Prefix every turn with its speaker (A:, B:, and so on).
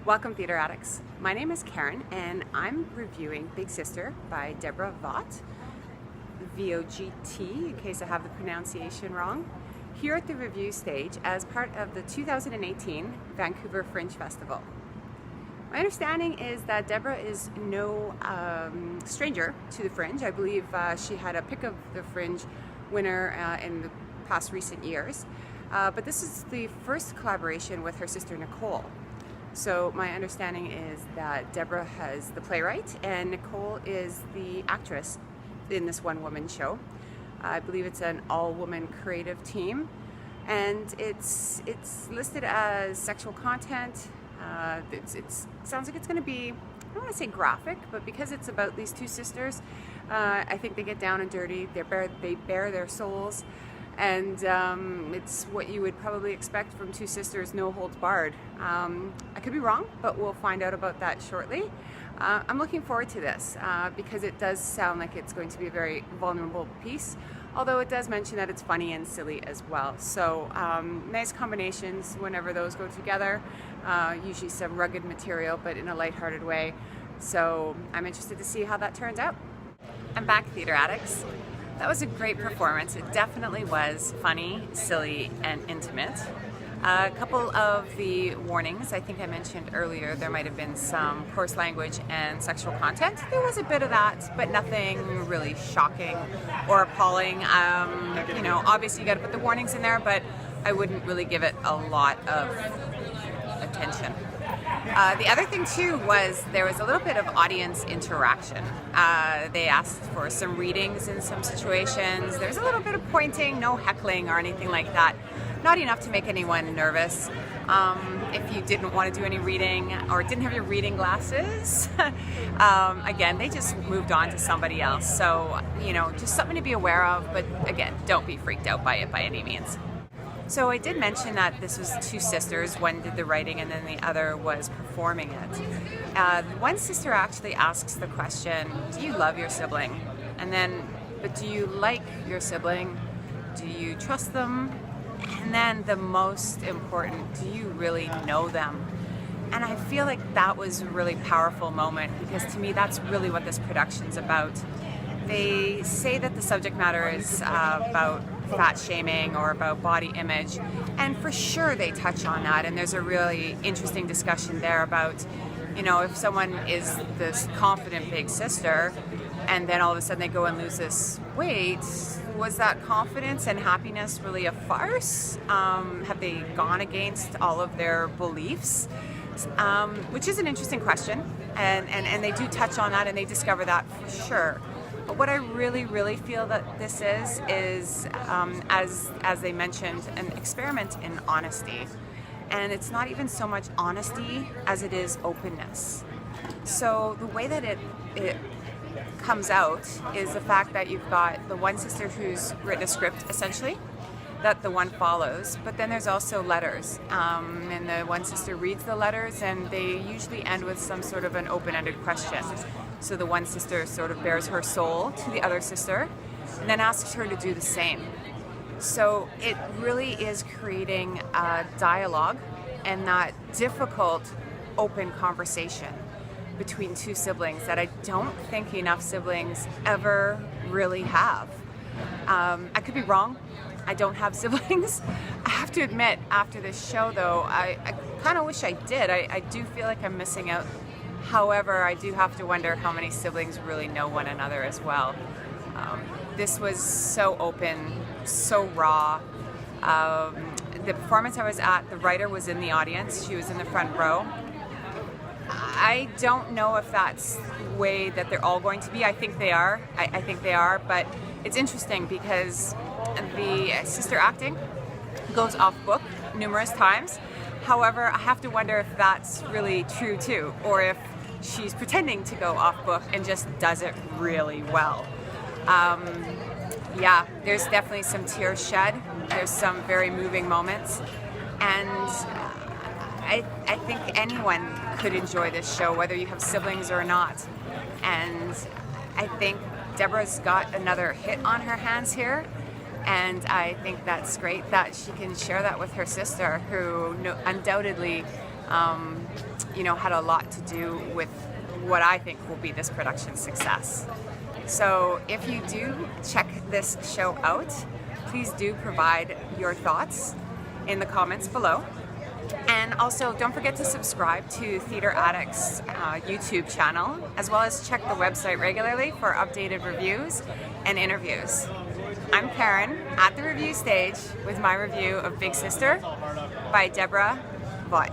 A: Welcome, Theatre Addicts. My name is Karen, and I'm reviewing Big Sister by Deborah Vaught, V-O-G-T, in case I have the pronunciation wrong, here at the review stage as part of the 2018 Vancouver Fringe Festival. My understanding is that Deborah is no stranger to the Fringe. I believe she had a pick of the Fringe winner in the past recent years, but this is the first collaboration with her sister Nicole. So my understanding is that Deborah has the playwright and Nicole is the actress in this one-woman show. I believe it's an all-woman creative team, and it's listed as sexual content. It sounds like it's going to be, I don't want to say graphic, but because it's about these two sisters, I think they get down and dirty. They bare their souls. And it's what you would probably expect from two sisters, no holds barred. I could be wrong, but we'll find out about that shortly. I'm looking forward to this because it does sound like it's going to be a very vulnerable piece, although it does mention that it's funny and silly as well. So nice combinations whenever those go together. Usually some rugged material, but in a lighthearted way. So I'm interested to see how that turns out. I'm back, Theatre Addicts. That was a great performance. It definitely was funny, silly, and intimate. A couple of the warnings, I think I mentioned earlier, there might have been some coarse language and sexual content. There was a bit of that, but nothing really shocking or appalling. You know, obviously you got to put the warnings in there, but I wouldn't really give it a lot of attention. The other thing too was there was a little bit of audience interaction. They asked for some readings in some situations. There's a little bit of pointing, no heckling or anything like that. Not enough to make anyone nervous. If you didn't want to do any reading or didn't have your reading glasses, again, they just moved on to somebody else. So, you know, just something to be aware of, but again, don't be freaked out by it by any means. So I did mention that this was two sisters. One did the writing and then the other was performing it. One sister actually asks the question, do you love your sibling? And then, but do you like your sibling? Do you trust them? And then the most important, do you really know them? And I feel like that was a really powerful moment because to me that's really what this production's about. They say that the subject matter is about fat shaming or about body image, and for sure they touch on that, and there's a really interesting discussion there about, you know, if someone is this confident big sister and then all of a sudden they go and lose this weight, was that confidence and happiness really a farce? Have they gone against all of their beliefs? Which is an interesting question, and they do touch on that and they discover that for sure. But what I really feel that this is as they mentioned, an experiment in honesty. And it's not even so much honesty as it is openness. So the way that it comes out is the fact that you've got the one sister who's written a script, essentially, that the one follows, but then there's also letters. And the one sister reads the letters and they usually end with some sort of an open-ended question. So the one sister sort of bears her soul to the other sister and then asks her to do the same. So it really is creating a dialogue and that difficult open conversation between two siblings that I don't think enough siblings ever really have. I could be wrong. I don't have siblings. I have to admit, after this show though, I kind of wish I did. I do feel like I'm missing out. However, I do have to wonder how many siblings really know one another as well. This was so open, so raw. The performance I was at, the writer was in the audience. She was in the front row. I don't know if that's the way that they're all going to be. I think they are. I think they are, but it's interesting because the sister acting goes off book numerous times. However, I have to wonder if that's really true too, or if she's pretending to go off book and just does it really well. Yeah, there's definitely some tears shed. There's some very moving moments, and I think anyone could enjoy this show, whether you have siblings or not. And I think Deborah's got another hit on her hands here, and I think that's great that she can share that with her sister, who undoubtedly you know, had a lot to do with what I think will be this production's success. So if you do check this show out, please do provide your thoughts in the comments below. And also don't forget to subscribe to Theatre Addict's YouTube channel, as well as check the website regularly for updated reviews and interviews. I'm Karen at the review stage with my review of Big Sister by Deborah Vaught.